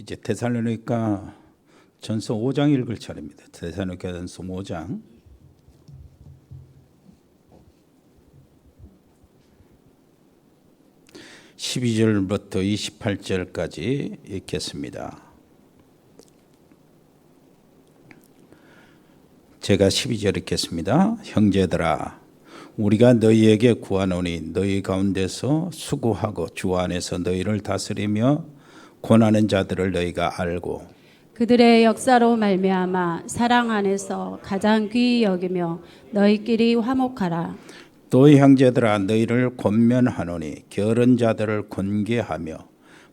이제 데살로니가 전서 5장 읽을 차례입니다. 데살로니가 전서 5장 12절부터 28절까지 읽겠습니다. 제가 12절 읽겠습니다. 형제들아, 우리가 너희에게 구하노니 너희 가운데서 수고하고 주 안에서 너희를 다스리며 고난하는 자들을 너희가 알고 그들의 역사로 말미암아 사랑 안에서 가장 귀히 여기며 너희끼리 화목하라. 또 형제들아, 너희를 권면하노니 게으른 자들을 권계하며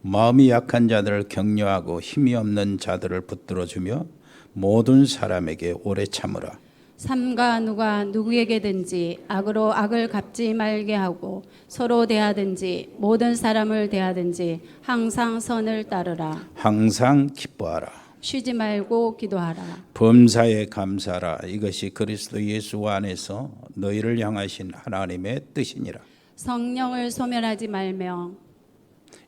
마음이 약한 자들을 격려하고 힘이 없는 자들을 붙들어주며 모든 사람에게 오래 참으라. 삼가 누가 누구에게든지 악으로 악을 갚지 말게 하고 서로 대하든지 모든 사람을 대하든지 항상 선을 따르라. 항상 기뻐하라. 쉬지 말고 기도하라. 범사에 감사하라. 이것이 그리스도 예수 안에서 너희를 향하신 하나님의 뜻이니라. 성령을 소멸하지 말며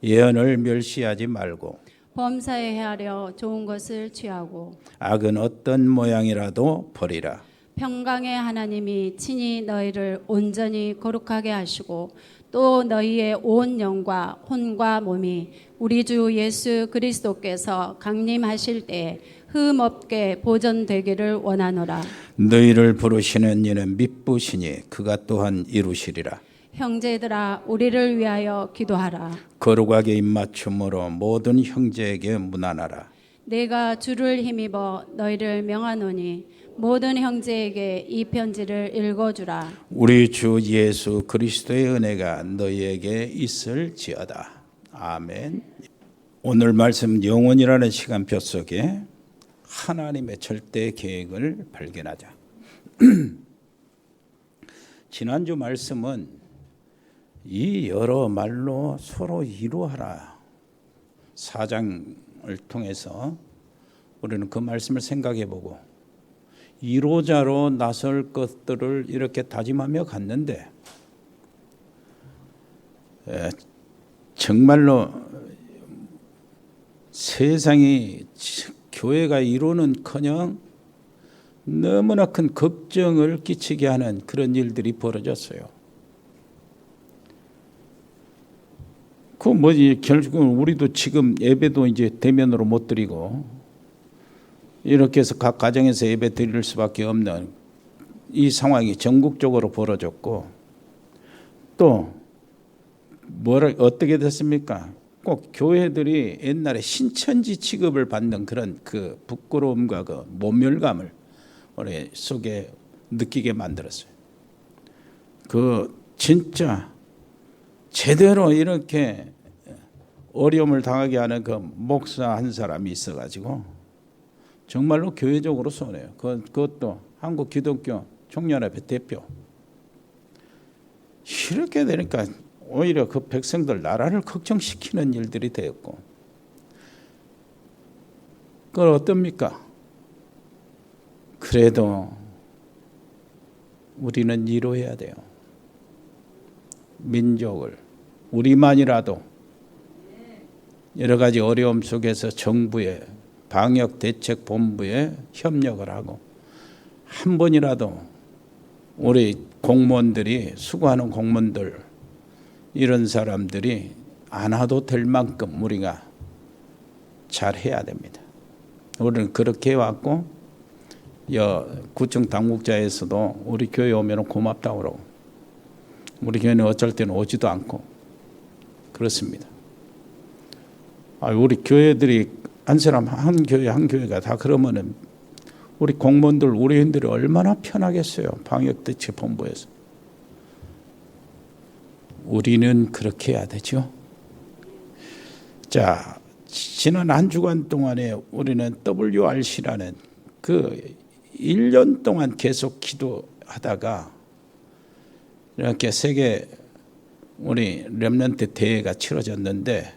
예언을 멸시하지 말고 범사에 헤아려 좋은 것을 취하고 악은 어떤 모양이라도 버리라. 평강의 하나님이 친히 너희를 온전히 거룩하게 하시고 또 너희의 온 영과 혼과 몸이 우리 주 예수 그리스도께서 강림하실 때에 흠 없게 보존되기를 원하노라. 너희를 부르시는 이는 미쁘시니 그가 또한 이루시리라. 형제들아, 우리를 위하여 기도하라. 거룩하게 입맞춤으로 모든 형제에게 문안하라. 내가 주를 힘입어 너희를 명하노니 모든 형제에게 이 편지를 읽어주라. 우리 주 예수 그리스도의 은혜가 너희에게 있을지어다. 아멘. 오늘 말씀 영혼이라는 시간표 속에 하나님의 절대 계획을 발견하자. 지난주 말씀은 이 여러 말로 서로 이루하라 4장을 통해서 우리는 그 말씀을 생각해보고 이로자로 나설 것들을 이렇게 다짐하며 갔는데 정말로 세상이 교회가 이루는커녕 너무나 큰 걱정을 끼치게 하는 그런 일들이 벌어졌어요. 그 뭐지, 결국은 우리도 지금 예배도 이제 대면으로 못 드리고 이렇게 해서 각 가정에서 예배 드릴 수밖에 없는 이 상황이 전국적으로 벌어졌고 또 어떻게 됐습니까? 꼭 교회들이 옛날에 신천지 취급을 받는 그런 그 부끄러움과 그 모멸감을 우리 속에 느끼게 만들었어요. 그 진짜 제대로 이렇게 어려움을 당하게 하는 그 목사 한 사람이 있어가지고 정말로 교회적으로 손해요. 그것도 한국 기독교 총연합회 대표. 이렇게 되니까 오히려 그 백성들 나라를 걱정시키는 일들이 되었고, 그건 어떻습니까? 그래도 우리는 이루어야 돼요. 민족을 우리만이라도 여러 가지 어려움 속에서 정부의 방역대책본부에 협력을 하고 한 번이라도 우리 공무원들이 수고하는 공무원들 이런 사람들이 안 와도 될 만큼 우리가 잘해야 됩니다. 우리는 그렇게 해왔고 구청 당국자에서도 우리 교회 오면 고맙다고 그러고 우리 교회는 어쩔 때는 오지도 않고 그렇습니다. 우리 교회들이 한 사람 한 교회가 다 그러면은 우리 공무원들 우리 회원들이 얼마나 편하겠어요. 방역대책본부에서. 우리는 그렇게 해야 되죠. 자, 지난 한 주간 동안에 우리는 WRC라는 그 1년 동안 계속 기도하다가 이렇게 세계 우리 렘넌트 대회가 치러졌는데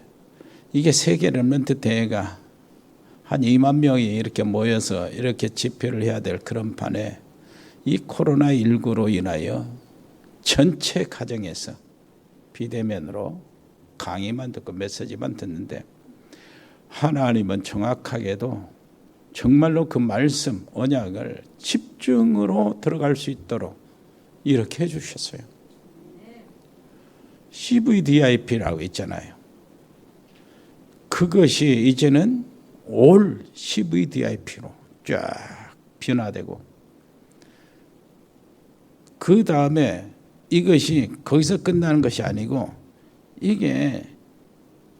이게 세계 렘넌트 대회가 한 2만 명이 이렇게 모여서 이렇게 집회를 해야 될 그런 판에 이 코로나19로 인하여 전체 가정에서 비대면으로 강의만 듣고 메시지만 듣는데 하나님은 정확하게도 정말로 그 말씀, 언약을 집중으로 들어갈 수 있도록 이렇게 해주셨어요. CVDIP라고 있잖아요. 그것이 이제는 올 CVDIP로 쫙 변화되고, 그 다음에 이것이 거기서 끝나는 것이 아니고, 이게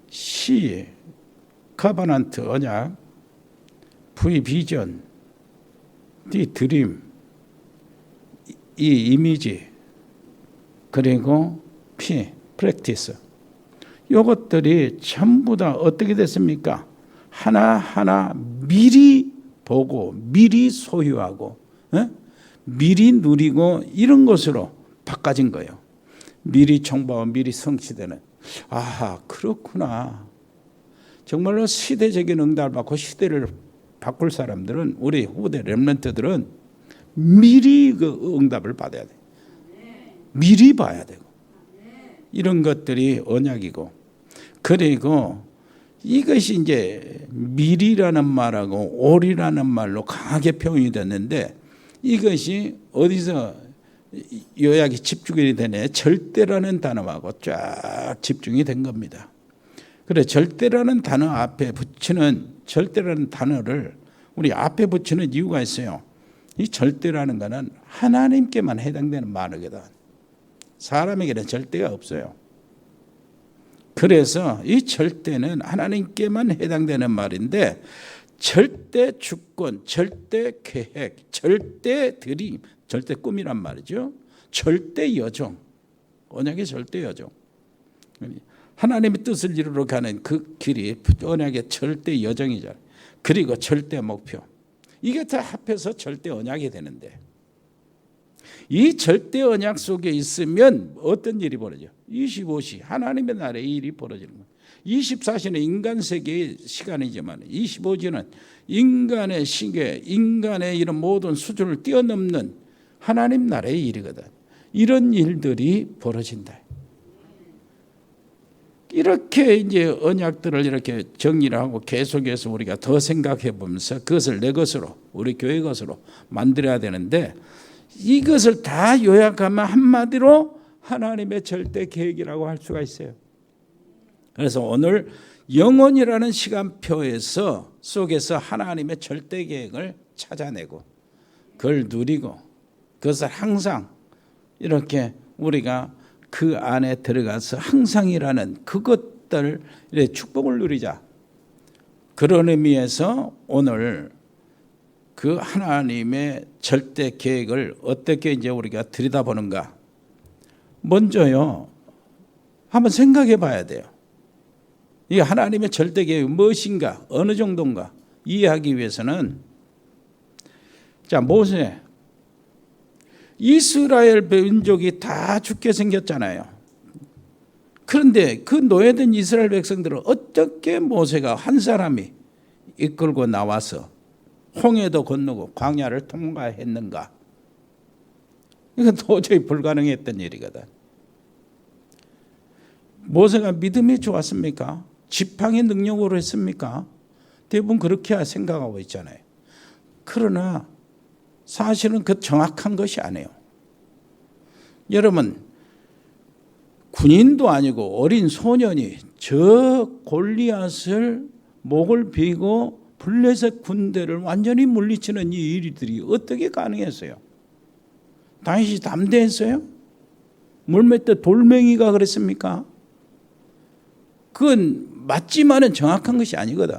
C, 커버넌트, 언약, V, 비전, D, 드림, E, 이미지, 그리고 P, 프랙티스. 이것들이 전부 다 어떻게 됐습니까? 하나하나 미리 보고 미리 소유하고 미리 누리고 이런 것으로 바꿔진 거예요. 미리 정보와 미리 성취되는. 아하, 그렇구나. 정말로 시대적인 응답을 받고 시대를 바꿀 사람들은, 우리 후대 렘넌트들은 미리 그 응답을 받아야 돼. 미리 봐야 되고. 이런 것들이 언약이고, 그리고 이것이 이제 미리라는 말하고 올이라는 말로 강하게 표현이 됐는데, 이것이 어디서 요약이 집중이 되네. 절대라는 단어하고 쫙 집중이 된 겁니다. 그래, 절대라는 단어 앞에 붙이는, 절대라는 단어를 우리 앞에 붙이는 이유가 있어요. 이 절대라는 것은 하나님께만 해당되는 말이거든. 사람에게는 절대가 없어요. 그래서 이 절대는 하나님께만 해당되는 말인데, 절대 주권, 절대 계획, 절대 드림, 절대 꿈이란 말이죠. 절대 여정, 언약의 절대 여정. 하나님의 뜻을 이루러 가는 그 길이 언약의 절대 여정이잖아요. 그리고 절대 목표. 이게 다 합해서 절대 언약이 되는데, 이 절대 언약 속에 있으면 어떤 일이 벌어져? 25시 하나님의 나라의 일이 벌어지는 거예요. 24시는 인간 세계의 시간이지만 25시는 인간의 시계, 인간의 이런 모든 수준을 뛰어넘는 하나님 나라의 일이거든. 이런 일들이 벌어진다. 이렇게 이제 언약들을 이렇게 정리를 하고 계속해서 우리가 더 생각해 보면서 그것을 내 것으로, 우리 교회 것으로 만들어야 되는데, 이것을 다 요약하면 한마디로 하나님의 절대 계획이라고 할 수가 있어요. 그래서 오늘 영혼이라는 시간표에서 속에서 하나님의 절대 계획을 찾아내고 그걸 누리고, 그것을 항상 이렇게 우리가 그 안에 들어가서 항상이라는 그것들의 축복을 누리자. 그런 의미에서 오늘 그 하나님의 절대 계획을 어떻게 이제 우리가 들여다보는가. 먼저요, 한번 생각해 봐야 돼요. 이 하나님의 절대 계획이 무엇인가, 어느 정도인가 이해하기 위해서는, 자, 모세, 이스라엘 민족이 다 죽게 생겼잖아요. 그런데 그 노예된 이스라엘 백성들은 어떻게 모세가 한 사람이 이끌고 나와서 홍해도 건너고 광야를 통과했는가? 이건 도저히 불가능했던 일이거든. 모세가 믿음이 좋았습니까? 지팡이 능력으로 했습니까? 대부분 그렇게 생각하고 있잖아요. 그러나 사실은 그 정확한 것이 아니에요. 여러분, 군인도 아니고 어린 소년이 저 골리앗을 목을 베고 블레셋 군대를 완전히 물리치는 이 일들이 어떻게 가능했어요? 다윗이 담대했어요? 물맷대 돌멩이가 그랬습니까? 그건 맞지만은 정확한 것이 아니거든.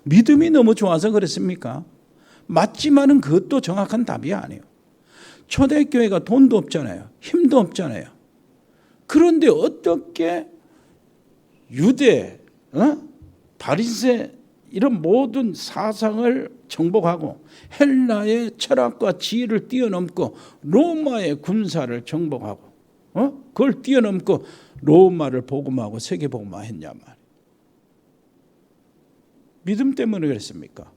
믿음이 너무 좋아서 그랬습니까? 맞지만은 그것도 정확한 답이 아니에요. 초대교회가 돈도 없잖아요. 힘도 없잖아요. 그런데 어떻게 유대, 바리새 이런 모든 사상을 정복하고 헬라의 철학과 지혜를 뛰어넘고 로마의 군사를 정복하고 그걸 뛰어넘고 로마를 복음하고 세계 복음화했냐 말이에요. 믿음 때문에 그랬습니까?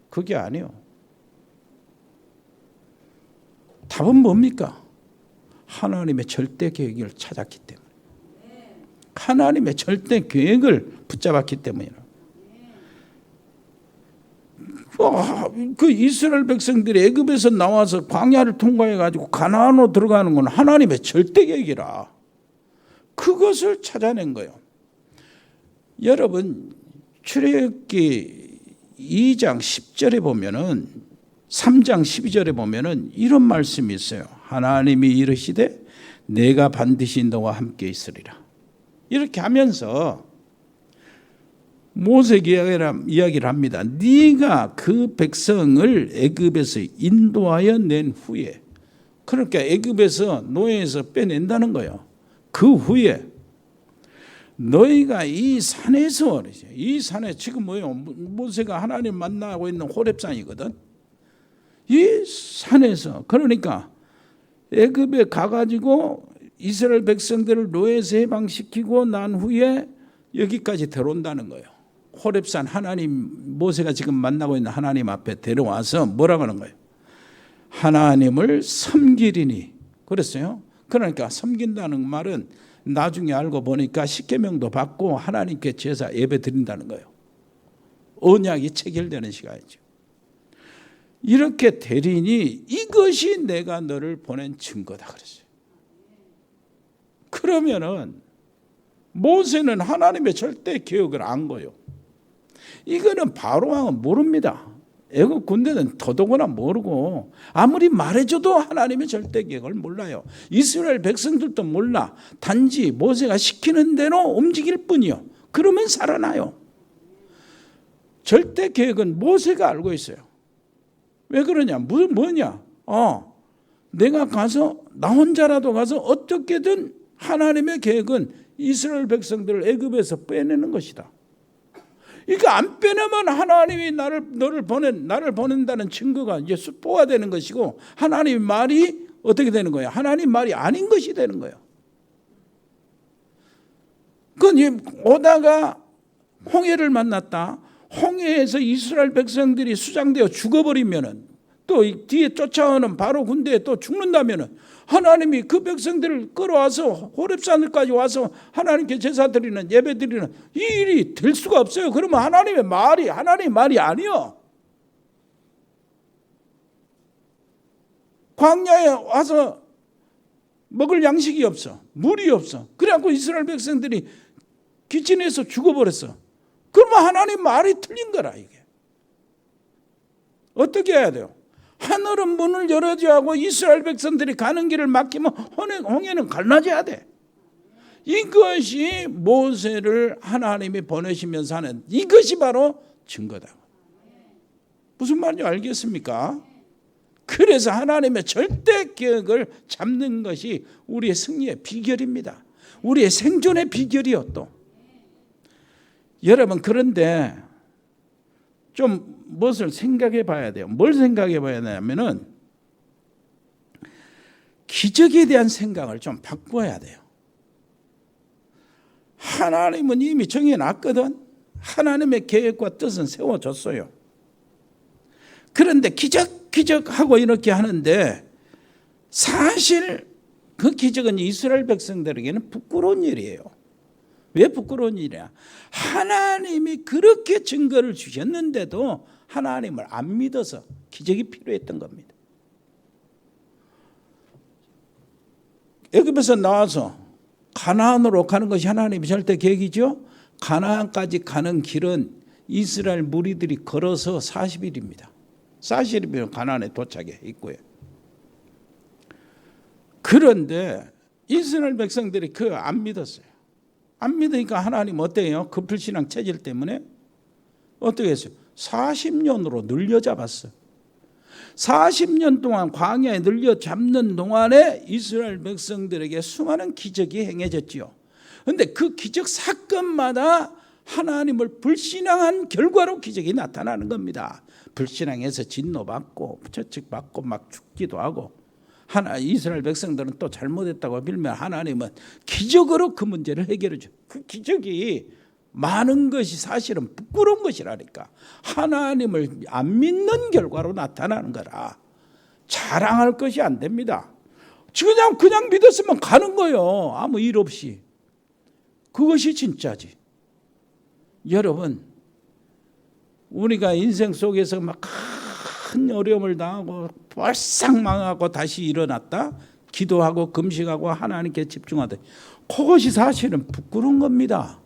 그게 아니에요. 답은 뭡니까? 하나님의 절대 계획을 찾았기 때문에. 하나님의 절대 계획을 붙잡았기 때문이에요. 그 이스라엘 백성들이 애굽에서 나와서 광야를 통과해 가지고 가나안으로 들어가는 건 하나님의 절대 계획이라 그것을 찾아낸 거예요. 여러분 출애굽기 2장 10절에 보면은 3장 12절에 보면은 이런 말씀이 있어요. 하나님이 이르시되 내가 반드시 너와 함께 있으리라. 이렇게 하면서 모세에게 이야기를 합니다. 네가 그 백성을 애굽에서 인도하여 낸 후에, 그러니까 애굽에서 노예에서 빼낸다는 거예요. 그 후에 너희가 이 산에서, 이 산에 지금 뭐예요? 모세가 하나님 만나고 있는 호렙산이거든. 이 산에서, 그러니까 애굽에 가가지고 이스라엘 백성들을 노예에서 해방시키고 난 후에 여기까지 들어온다는 거예요. 호렙산 하나님, 모세가 지금 만나고 있는 하나님 앞에 데려와서 뭐라고 하는 거예요? 하나님을 섬기리니 그랬어요. 그러니까 섬긴다는 말은 나중에 알고 보니까 십계명도 받고 하나님께 제사 예배 드린다는 거예요. 언약이 체결되는 시간이죠. 이렇게 되리니 이것이 내가 너를 보낸 증거다 그랬어요. 그러면은 모세는 하나님의 절대 계획을 안 거예요. 이거는 바로왕은 모릅니다. 애굽 군대는 더더구나 모르고 아무리 말해줘도 하나님의 절대 계획을 몰라요. 이스라엘 백성들도 몰라. 단지 모세가 시키는 대로 움직일 뿐이요. 그러면 살아나요. 절대 계획은 모세가 알고 있어요. 왜 그러냐? 뭐냐? 내가 가서 나 혼자라도 가서 어떻게든 하나님의 계획은 이스라엘 백성들을 애굽에서 빼내는 것이다. 그러니까 안 빼내면 하나님이 나를 보낸다는 증거가 이제 수포가 되는 것이고 하나님 말이 어떻게 되는 거예요? 하나님 말이 아닌 것이 되는 거예요. 오다가 홍해를 만났다. 홍해에서 이스라엘 백성들이 수장되어 죽어버리면은 또 뒤에 쫓아오는 바로 군대에 또 죽는다면은 하나님이 그 백성들을 끌어와서 호렙산까지 와서 하나님께 제사 드리는 예배 드리는 이 일이 될 수가 없어요. 그러면 하나님의 말이 아니요. 광야에 와서 먹을 양식이 없어. 물이 없어. 그래갖고 이스라엘 백성들이 기진해서 죽어버렸어. 그러면 하나님 말이 틀린 거라 이게. 어떻게 해야 돼요? 하늘은 문을 열어줘야 하고 이스라엘 백성들이 가는 길을 막히면 홍해는 갈라져야 돼. 이것이 모세를 하나님이 보내시면서 하는 이것이 바로 증거다. 무슨 말인지 알겠습니까? 그래서 하나님의 절대 계획을 잡는 것이 우리의 승리의 비결입니다. 우리의 생존의 비결이요 또. 여러분 그런데 좀 무엇을 생각해 봐야 돼요. 뭘 생각해 봐야 되냐면은 기적에 대한 생각을 좀 바꿔야 돼요. 하나님은 이미 정해놨거든. 하나님의 계획과 뜻은 세워졌어요. 그런데 기적하고 이렇게 하는데 사실 그 기적은 이스라엘 백성들에게는 부끄러운 일이에요. 왜 부끄러운 일이야? 하나님이 그렇게 증거를 주셨는데도 하나님을 안 믿어서 기적이 필요했던 겁니다. 애굽에서 나와서 가나안으로 가는 것이 하나님의 절대 계획이죠. 가나안까지 가는 길은 이스라엘 무리들이 걸어서 40일입니다. 40일이면 가나안에 도착해 있고요. 그런데 이스라엘 백성들이 그 안 믿었어요. 안 믿으니까 하나님 어때요? 급불신앙 체질 때문에 어떻게 했어요? 40년으로 늘려잡았어요. 40년 동안 광야에 늘려잡는 동안에 이스라엘 백성들에게 수많은 기적이 행해졌지요. 그런데 그 기적 사건마다 하나님을 불신앙한 결과로 기적이 나타나는 겁니다. 불신앙해서 진노받고 채찍받고 막 죽기도 하고 이스라엘 백성들은 또 잘못했다고 빌면 하나님은 기적으로 그 문제를 해결해 줘. 그 기적이 많은 것이 사실은 부끄러운 것이라니까. 하나님을 안 믿는 결과로 나타나는 거라. 자랑할 것이 안 됩니다. 그냥 믿었으면 가는 거예요. 아무 일 없이. 그것이 진짜지. 여러분 우리가 인생 속에서 막 큰 어려움을 당하고 벌싹 망하고 다시 일어났다 기도하고 금식하고 하나님께 집중하다, 그것이 사실은 부끄러운 겁니다.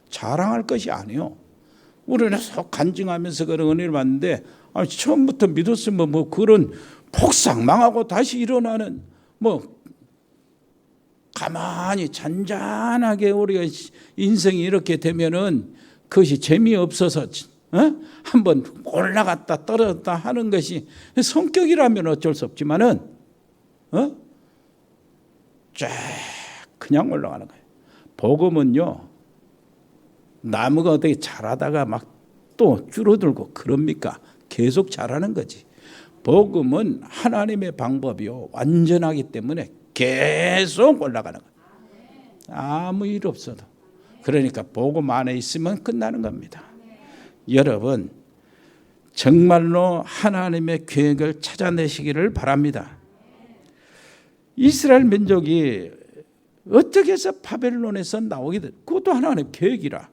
자랑할 것이 아니에요. 우리는 속 간증하면서 그런 은혜를 받는데, 처음부터 믿었으면 뭐 그런 폭삭 망하고 다시 일어나는, 뭐 가만히 잔잔하게 우리가 인생이 이렇게 되면은 그것이 재미없어서 한번 올라갔다 떨어졌다 하는 것이 성격이라면 어쩔 수 없지만은 쫙 그냥 올라가는 거예요. 복음은요, 나무가 어떻게 자라다가 막 또 줄어들고 그럽니까? 계속 자라는 거지. 복음은 하나님의 방법이요, 완전하기 때문에 계속 올라가는 거예요. 아무 일 없어도. 그러니까 복음 안에 있으면 끝나는 겁니다. 여러분, 정말로 하나님의 계획을 찾아내시기를 바랍니다. 이스라엘 민족이 어떻게 해서 바벨론에서 나오게 돼? 그것도 하나님의 계획이라.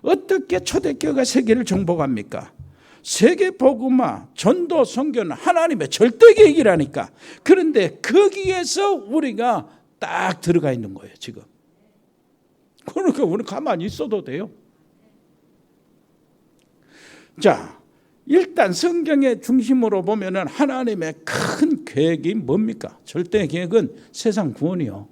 어떻게 초대교회가 세계를 정복합니까? 세계 복음화, 전도, 선교는 하나님의 절대 계획이라니까. 그런데 거기에서 우리가 딱 들어가 있는 거예요, 지금. 그러니까 우리는 가만히 있어도 돼요. 자, 일단 성경의 중심으로 보면은 하나님의 큰 계획이 뭡니까? 절대 계획은 세상 구원이요.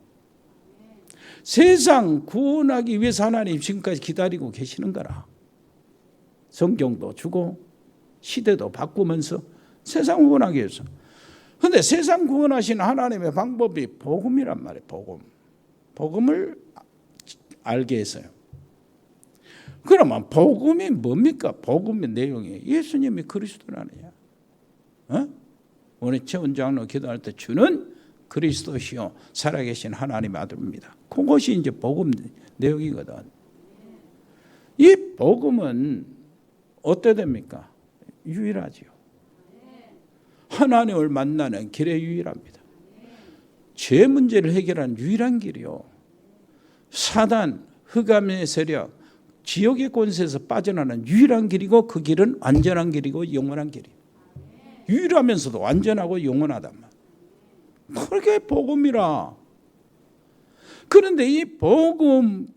세상 구원하기 위해서 하나님 지금까지 기다리고 계시는 거라. 성경도 주고 시대도 바꾸면서 세상 구원하기 위해서. 그런데 세상 구원하시는 하나님의 방법이 복음이란 말이에요. 복음을 알게 해서요. 그러면 복음이 뭡니까? 복음의 내용이 예수님이 그리스도라느냐. 오늘 최원 장로 기도할 때 주는 그리스도시요 살아계신 하나님의 아들입니다. 그것이 이제 복음 내용이거든. 이 복음은 어때 됩니까? 유일하지요. 하나님을 만나는 길에 유일합니다. 죄 문제를 해결하는 유일한 길이요. 사단, 흑암의 세력, 지옥의 권세에서 빠져나가는 유일한 길이고, 그 길은 완전한 길이고 영원한 길이에요. 유일하면서도 완전하고 영원하단 말이에요. 그렇게 복음이라. 그런데 이 복음,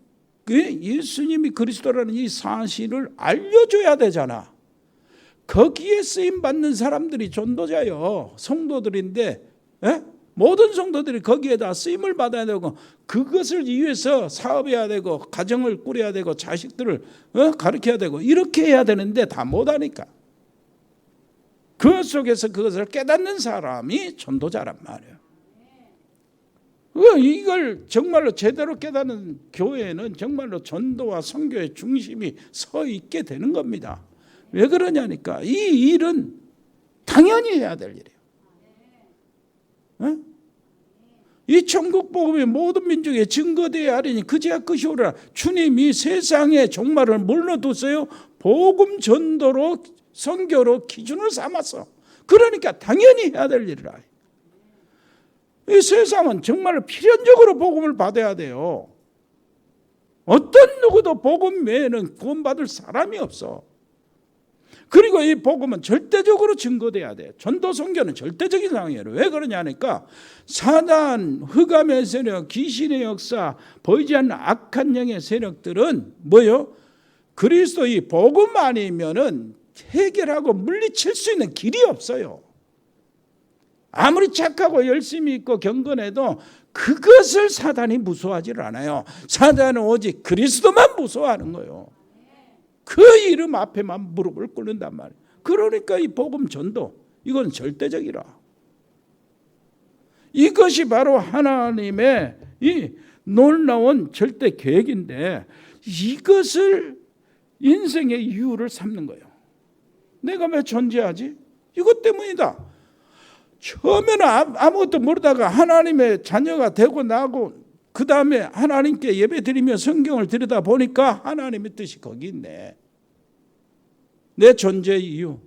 예수님이 그리스도라는 이 사실을 알려줘야 되잖아. 거기에 쓰임받는 사람들이 전도자요, 성도들인데, 모든 성도들이 거기에다 쓰임을 받아야 되고, 그것을 위해서 사업해야 되고, 가정을 꾸려야 되고, 자식들을 가르쳐야 되고, 이렇게 해야 되는데 다 못하니까. 그 속에서 그것을 깨닫는 사람이 전도자란 말이에요. 이걸 정말로 제대로 깨닫는 교회는 정말로 전도와 선교의 중심이 서 있게 되는 겁니다. 왜 그러냐니까 이 일은 당연히 해야 될 일이에요. 이 천국 복음이 모든 민족에 증거되어야 하리니 그제야 끝이 오리라. 주님이 세상에 종말을 뭘로 뒀어요? 복음 전도로, 선교로 기준을 삼았어. 그러니까 당연히 해야 될 일이라. 이 세상은 정말 필연적으로 복음을 받아야 돼요. 어떤 누구도 복음 외에는 구원받을 사람이 없어. 그리고 이 복음은 절대적으로 증거돼야 돼. 전도 선교는 절대적인 상황이에요. 왜 그러냐니까 사단, 흑암의 세력, 귀신의 역사, 보이지 않는 악한 영의 세력들은 뭐요? 그리스도 이 복음 아니면은 해결하고 물리칠 수 있는 길이 없어요. 아무리 착하고 열심히 있고 경건해도 그것을 사단이 무서워하지를 않아요. 사단은 오직 그리스도만 무서워하는 거예요. 그 이름 앞에만 무릎을 꿇는단 말이에요. 그러니까 이 복음 전도, 이건 절대적이라. 이것이 바로 하나님의 이 놀라운 절대 계획인데, 이것을 인생의 이유를 삼는 거예요. 내가 왜 존재하지? 이것 때문이다. 처음에는 아무것도 모르다가 하나님의 자녀가 되고 나고, 그 다음에 하나님께 예배드리며 성경을 들여다보니까 하나님의 뜻이 거기 있네. 내 존재의 이유,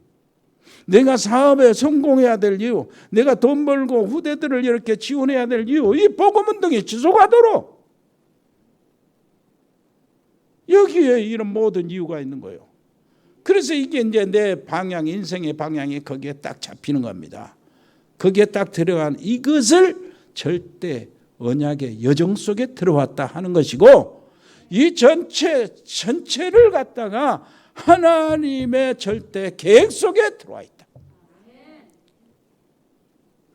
내가 사업에 성공해야 될 이유, 내가 돈 벌고 후대들을 이렇게 지원해야 될 이유, 이 복음운동이 지속하도록 여기에 이런 모든 이유가 있는 거예요. 그래서 이게 이제 내 방향, 인생의 방향이 거기에 딱 잡히는 겁니다. 거기에 딱 들어간 이것을 절대 언약의 여정 속에 들어왔다 하는 것이고, 이 전체를 갖다가 하나님의 절대 계획 속에 들어와 있다.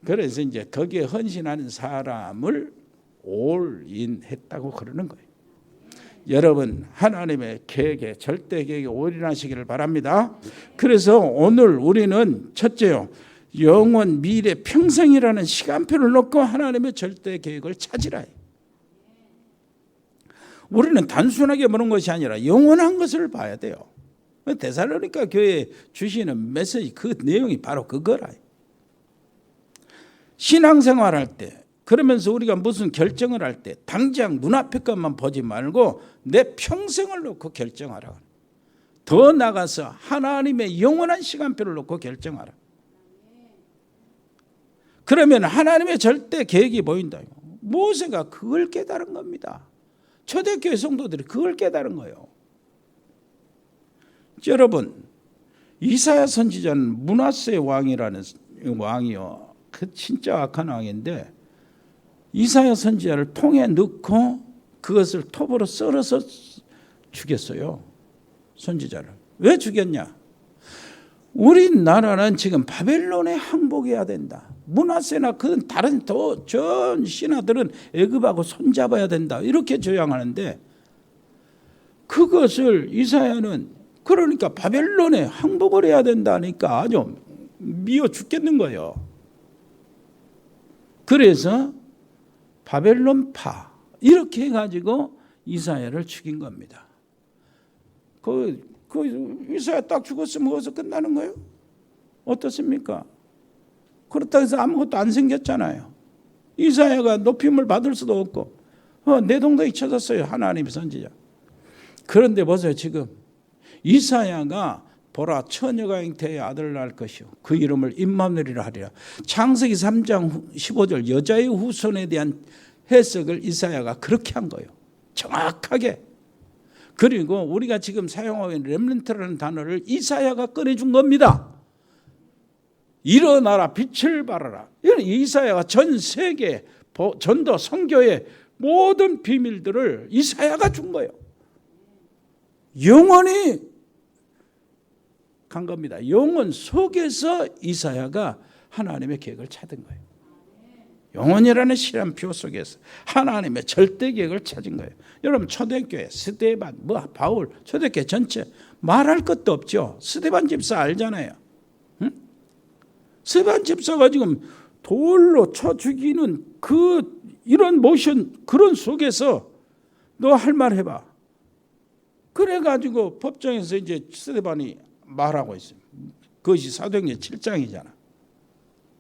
그래서 이제 거기에 헌신하는 사람을 올인했다고 그러는 거예요. 여러분, 하나님의 계획에, 절대 계획에 올인하시기를 바랍니다. 그래서 오늘 우리는 첫째요, 영원, 미래, 평생이라는 시간표를 놓고 하나님의 절대 계획을 찾으라. 우리는 단순하게 보는 것이 아니라 영원한 것을 봐야 돼요. 데살로니가 교회에 주시는 메시지, 그 내용이 바로 그거라. 신앙생활할 때, 그러면서 우리가 무슨 결정을 할 때 당장 눈앞의 것만 보지 말고 내 평생을 놓고 결정하라. 더 나아가서 하나님의 영원한 시간표를 놓고 결정하라. 그러면 하나님의 절대 계획이 보인다. 모세가 그걸 깨달은 겁니다. 초대교회 성도들이 그걸 깨달은 거예요. 여러분, 이사야 선지자는 므낫세 왕이라는 왕이요, 그 진짜 악한 왕인데 이사야 선지자를 통에 넣고 그것을 톱으로 썰어서 죽였어요. 선지자를. 왜 죽였냐? 우리나라는 지금 바벨론에 항복해야 된다. 므낫세나 그 다른 전 신하들은 애굽하고 손잡아야 된다. 이렇게 조양하는데, 그것을 이사야는 그러니까 바벨론에 항복을 해야 된다니까 아주 미워 죽겠는 거예요. 그래서 바벨론파 이렇게 해가지고 이사야를 죽인 겁니다. 그 이사야 딱 죽었으면 거기서 끝나는 거예요? 어떻습니까? 그렇다고 해서 아무것도 안 생겼잖아요. 이사야가 높임을 받을 수도 없고 내동댕이 쳐졌어요. 하나님의 선지자. 그런데 보세요. 지금 이사야가 보라, 처녀가 잉태의 아들을 낳을 것이요 그 이름을 임마누엘이라 하리라. 창세기 3장 15절 여자의 후손에 대한 해석을 이사야가 그렇게 한 거예요. 정확하게. 그리고 우리가 지금 사용하고 있는 렘넌트라는 단어를 이사야가 꺼내준 겁니다. 일어나라, 빛을 발하라. 이건 이사야가 전 세계 전도 선교의 모든 비밀들을 이사야가 준 거예요. 영원히 간 겁니다. 영원 속에서 이사야가 하나님의 계획을 찾은 거예요. 영원이라는 시간표 속에서 하나님의 절대 계획을 찾은 거예요. 여러분, 초대교회 스데반, 바울, 초대교회 전체 말할 것도 없죠. 스데반 집사 알잖아요. 응? 스데반 집사가 지금 돌로 쳐 죽이는 이런 모션, 그런 속에서 너 할 말 해봐. 그래가지고 법정에서 이제 스데반이 말하고 있어요. 그것이 사도행전 7장이잖아.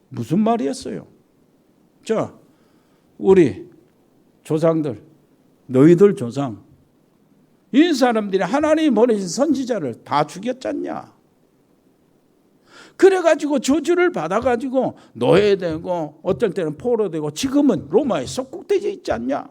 무슨 말이었어요? 자, 우리 조상들, 너희들 조상, 이 사람들이 하나님이 보내신 선지자를 다 죽였잖냐? 그래가지고 저주를 받아가지고 노예되고 어떨 때는 포로되고 지금은 로마에 속국되어 있지 않냐?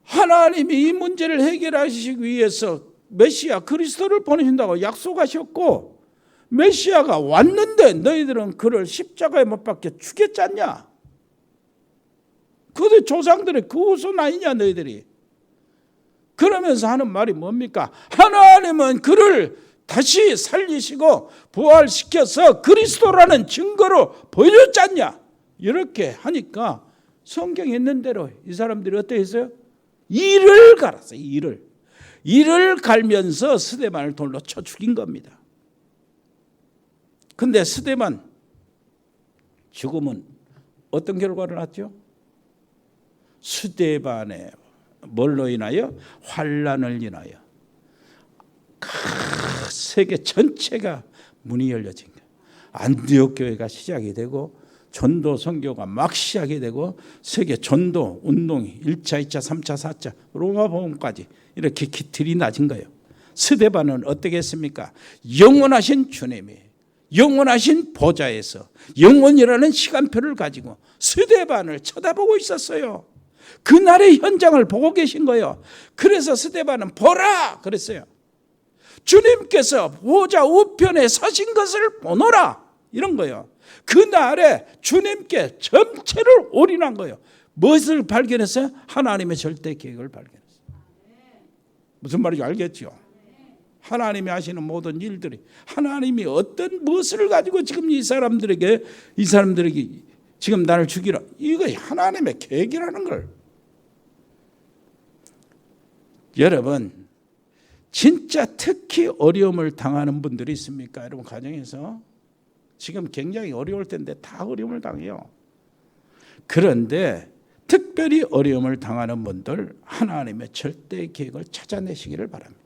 하나님이 이 문제를 해결하시기 위해서 메시아 그리스도를 보내신다고 약속하셨고, 메시아가 왔는데 너희들은 그를 십자가에 못 박혀 죽였지 않냐? 그들 조상들의 그 후손 아니냐 너희들이? 그러면서 하는 말이 뭡니까? 하나님은 그를 다시 살리시고 부활시켜서 그리스도라는 증거로 보여줬지 않냐? 이렇게 하니까 성경에 있는 대로 이 사람들이 어떻게 했어요? 이를 갈았어요. 이를 갈면서 스데반을 돌로 쳐 죽인 겁니다. 근데 스데반 죽음은 어떤 결과를 낳았죠? 스데반의 뭘로 인하여? 환란을 인하여 세계 전체가 문이 열려진 거예요. 안디옥 교회가 시작이 되고 전도 선교가 막 시작이 되고 세계 전도 운동이 1차, 2차, 3차, 4차 로마 복음까지 이렇게 기틀이 낮은 거예요. 스데반은 어떻게 했습니까? 영원하신 주님이 영원하신 보좌에서 영원이라는 시간표를 가지고 스데반을 쳐다보고 있었어요. 그날의 현장을 보고 계신 거예요. 그래서 스데반은 보라 그랬어요. 주님께서 보좌 우편에 서신 것을 보노라. 이런 거예요. 그날에 주님께 전체를 올인한 거예요. 무엇을 발견했어요? 하나님의 절대 계획을 발견했어요. 무슨 말인지 알겠죠? 하나님이 하시는 모든 일들이 하나님이 어떤 무엇을 가지고 지금 이 사람들에게 지금 나를 죽이라. 이거 하나님의 계획이라는 걸. 여러분 진짜 특히 어려움을 당하는 분들이 있습니까? 여러분 가정에서 지금 굉장히 어려울 텐데 다 어려움을 당해요. 그런데 특별히 어려움을 당하는 분들 하나님의 절대 계획을 찾아내시기를 바랍니다.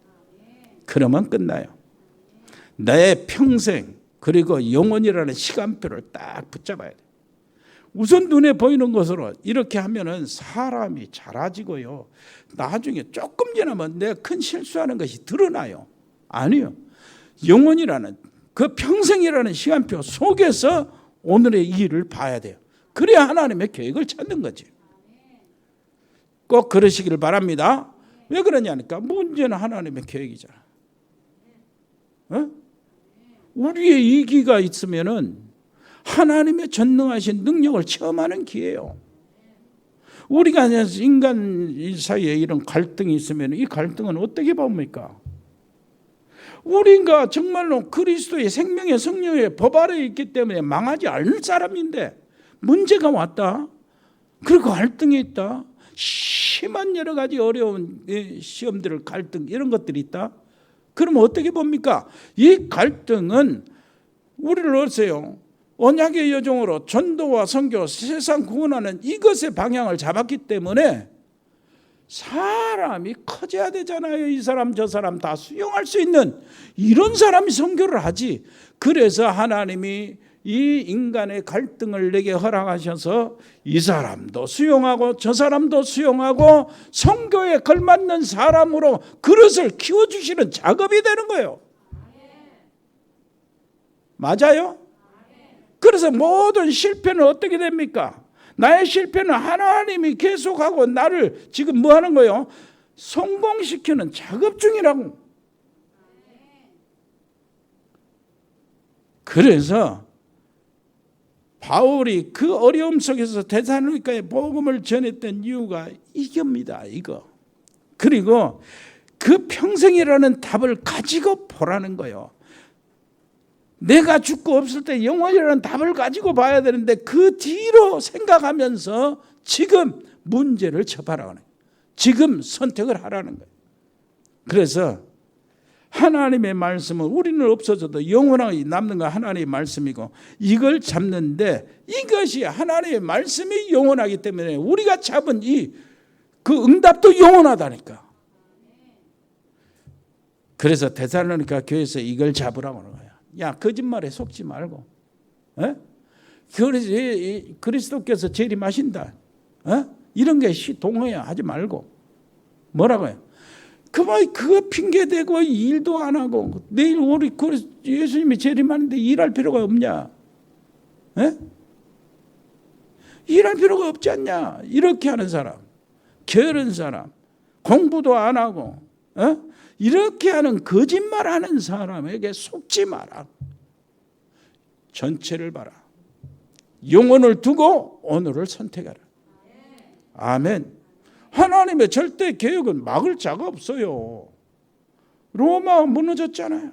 그러면 끝나요. 내 평생 그리고 영원이라는 시간표를 딱 붙잡아야 돼요. 우선 눈에 보이는 것으로 이렇게 하면은 사람이 작아지고요. 나중에 조금 지나면 내가 큰 실수하는 것이 드러나요. 아니요. 영원이라는 그 평생이라는 시간표 속에서 오늘의 일을 봐야 돼요. 그래야 하나님의 계획을 찾는 거지. 꼭 그러시기를 바랍니다. 왜 그러냐니까 문제는 하나님의 계획이잖아. 어? 우리의 이기가 있으면은 하나님의 전능하신 능력을 체험하는 기회예요. 우리가 인간 사이에 이런 갈등이 있으면 이 갈등은 어떻게 봅니까? 우리가 정말로 그리스도의 생명의 성령의 법 아래에 있기 때문에 망하지 않을 사람인데 문제가 왔다. 그리고 갈등이 있다. 심한 여러 가지 어려운 시험들을 갈등 이런 것들이 있다. 그러면 어떻게 봅니까? 이 갈등은 우리를 어떠세요? 언약의 여정으로 전도와 선교, 세상 구원하는 이것의 방향을 잡았기 때문에 사람이 커져야 되잖아요. 이 사람 저 사람 다 수용할 수 있는 이런 사람이 선교를 하지. 그래서 하나님이 이 인간의 갈등을 내게 허락하셔서 이 사람도 수용하고 저 사람도 수용하고 선교에 걸맞는 사람으로 그릇을 키워주시는 작업이 되는 거예요. 맞아요? 그래서 모든 실패는 어떻게 됩니까? 나의 실패는 하나님이 계속하고 나를 지금 뭐 하는 거예요? 성공시키는 작업 중이라고. 그래서 바울이 그 어려움 속에서 데살로니가에 복음을 전했던 이유가 이겁니다. 이거. 그리고 그 평생이라는 답을 가지고 보라는 거예요. 내가 죽고 없을 때 영원이라는 답을 가지고 봐야 되는데 그 뒤로 생각하면서 지금 문제를 접하라는 거예요. 지금 선택을 하라는 거예요. 그래서 하나님의 말씀은 우리는 없어져도 영원하게 남는 건 하나님의 말씀이고 이걸 잡는데 이것이 하나님의 말씀이 영원하기 때문에 우리가 잡은 그 응답도 영원하다니까. 그래서 데살로니가 교회에서 이걸 잡으라고 하는 거예요. 야, 거짓말에 속지 말고. 그리스도께서 재림하신다. 이런 게 동호야 하지 말고. 뭐라고요? 그거 핑계대고 일도 안 하고 내일 우리 예수님이 재림하는데 일할 필요가 없냐? 일할 필요가 없지 않냐? 이렇게 하는 사람, 게으른 사람, 공부도 안 하고 이렇게 하는 거짓말하는 사람에게 속지 마라. 전체를 봐라. 영혼을 두고 오늘을 선택하라. 아멘. 하나님의 절대 계획은 막을 자가 없어요. 로마 무너졌잖아요.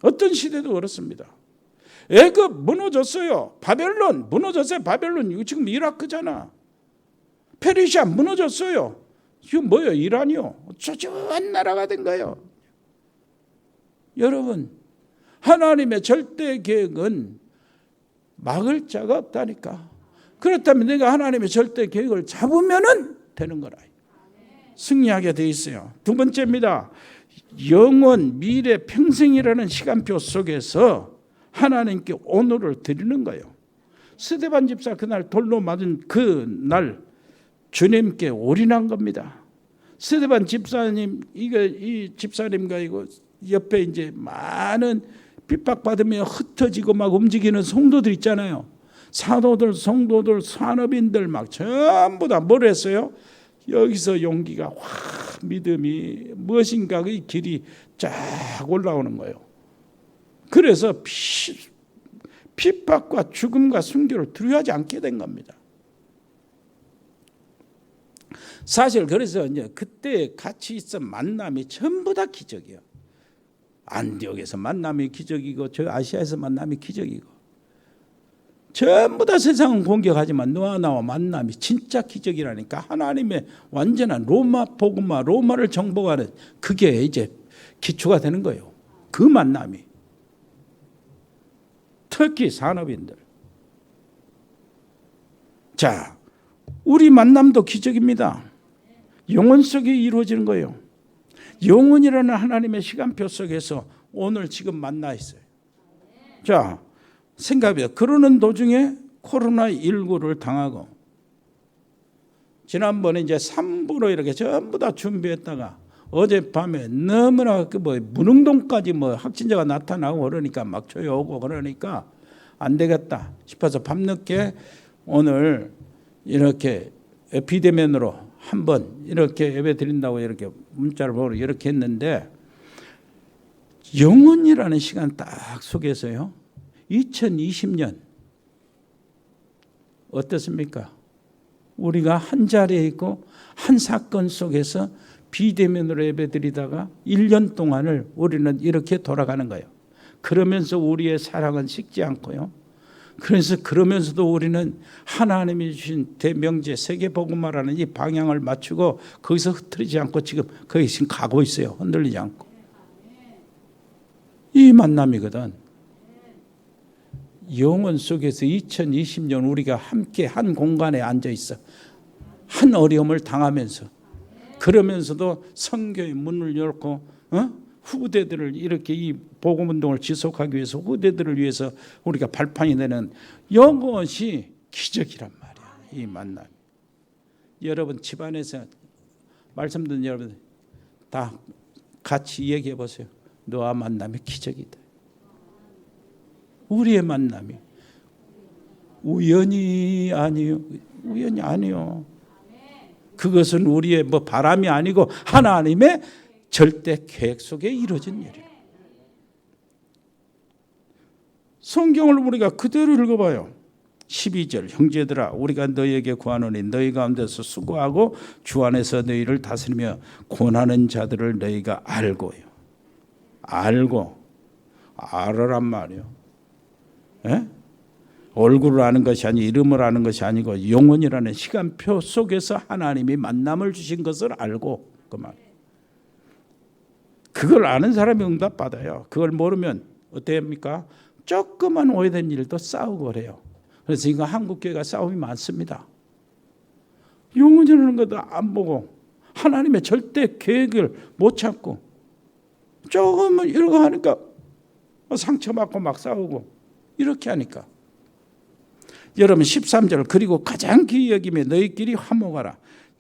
어떤 시대도 그렇습니다. 애굽 무너졌어요. 바벨론 무너졌어요. 바벨론 이거 지금 이라크잖아. 페르시아 무너졌어요. 이거 뭐예요? 이란이요. 조조한 나라가 된 거예요. 여러분, 하나님의 절대 계획은 막을 자가 없다니까. 그렇다면 내가 하나님의 절대 계획을 잡으면은 되는 거라. 승리하게 돼 있어요. 두 번째입니다. 영원, 미래, 평생이라는 시간표 속에서 하나님께 오늘을 드리는 거예요. 스데반 집사 그날 돌로 맞은 그날 주님께 올인한 겁니다. 스데반 집사님, 이 집사님과 이거 옆에 이제 많은 핍박받으며 흩어지고 막 움직이는 성도들 있잖아요. 사도들, 성도들, 산업인들 막 전부 다 뭘 했어요? 여기서 용기가 확 믿음이 무엇인가의 길이 쫙 올라오는 거예요. 그래서 핍박과 죽음과 순교를 두려워하지 않게 된 겁니다. 사실 그래서 이제 그때 같이 있던 만남이 전부 다 기적이에요. 안디옥에서 만남이 기적이고 저 아시아에서 만남이 기적이고 전부 다 세상은 공격하지만 너와 나와 만남이 진짜 기적이라니까. 하나님의 완전한 로마 복음화, 로마를 정복하는 그게 이제 기초가 되는 거예요. 그 만남이. 특히 산업인들. 자, 우리 만남도 기적입니다. 영혼 속에 이루어지는 거예요. 영혼이라는 하나님의 시간표 속에서 오늘 지금 만나 있어요. 자, 생각해요. 그러는 도중에 코로나19를 당하고 지난번에 이제 3부로 이렇게 전부 다 준비했다가 어젯밤에 너무나 무릉동까지 확진자가 나타나고 그러니까 막 조여오고 그러니까 안 되겠다 싶어서 밤늦게 오늘 이렇게 비대면으로 한번 이렇게 예배 드린다고 이렇게 문자를 보고 이렇게 했는데 영혼이라는 시간 딱 속에서요. 2020년 어떻습니까? 우리가 한 자리에 있고 한 사건 속에서 비대면으로 예배드리다가 1년 동안을 우리는 이렇게 돌아가는 거예요. 그러면서 우리의 사랑은 식지 않고요. 그래서 그러면서도 우리는 하나님이 주신 대명제 세계복음화라는 이 방향을 맞추고 거기서 흐트리지 않고 지금 거기 지금 가고 있어요. 흔들리지 않고. 이 만남이거든. 영혼 속에서 2020년 우리가 함께 한 공간에 앉아 있어. 한 어려움을 당하면서 그러면서도 선교의 문을 열고 후대들을 이렇게 이 복음운동을 지속하기 위해서 후대들을 위해서 우리가 발판이 되는 이것이 기적이란 말이야. 이 만남. 여러분 집안에서 말씀 듣는 여러분 다 같이 얘기해 보세요. 너와 만남이 기적이다. 우리의 만남이 우연이 아니요. 우연이 아니요. 그것은 우리의 바람이 아니고 하나님의 절대 계획 속에 이루어진 일이에요. 성경을 우리가 그대로 읽어봐요. 12절 형제들아 우리가 너희에게 구하노니 너희 가운데서 수고하고 주 안에서 너희를 다스리며 고난하는 자들을 너희가 알고요. 알으란 말이요. 예? 얼굴을 아는 것이 아니고 이름을 아는 것이 아니고 영혼이라는 시간표 속에서 하나님이 만남을 주신 것을 알고 그 말. 그걸 아는 사람이 응답받아요. 그걸 모르면 어떻게 합니까? 조그만 오해된 일도 싸우고 그래요. 그래서 이거 한국교회가 싸움이 많습니다. 영혼이라는 것도 안 보고 하나님의 절대 계획을 못 찾고 조금은 이러고 하니까 상처받고 막 싸우고 이렇게 하니까 여러분 13절 그리고 가장 귀히 여기며 너희끼리 화목하라.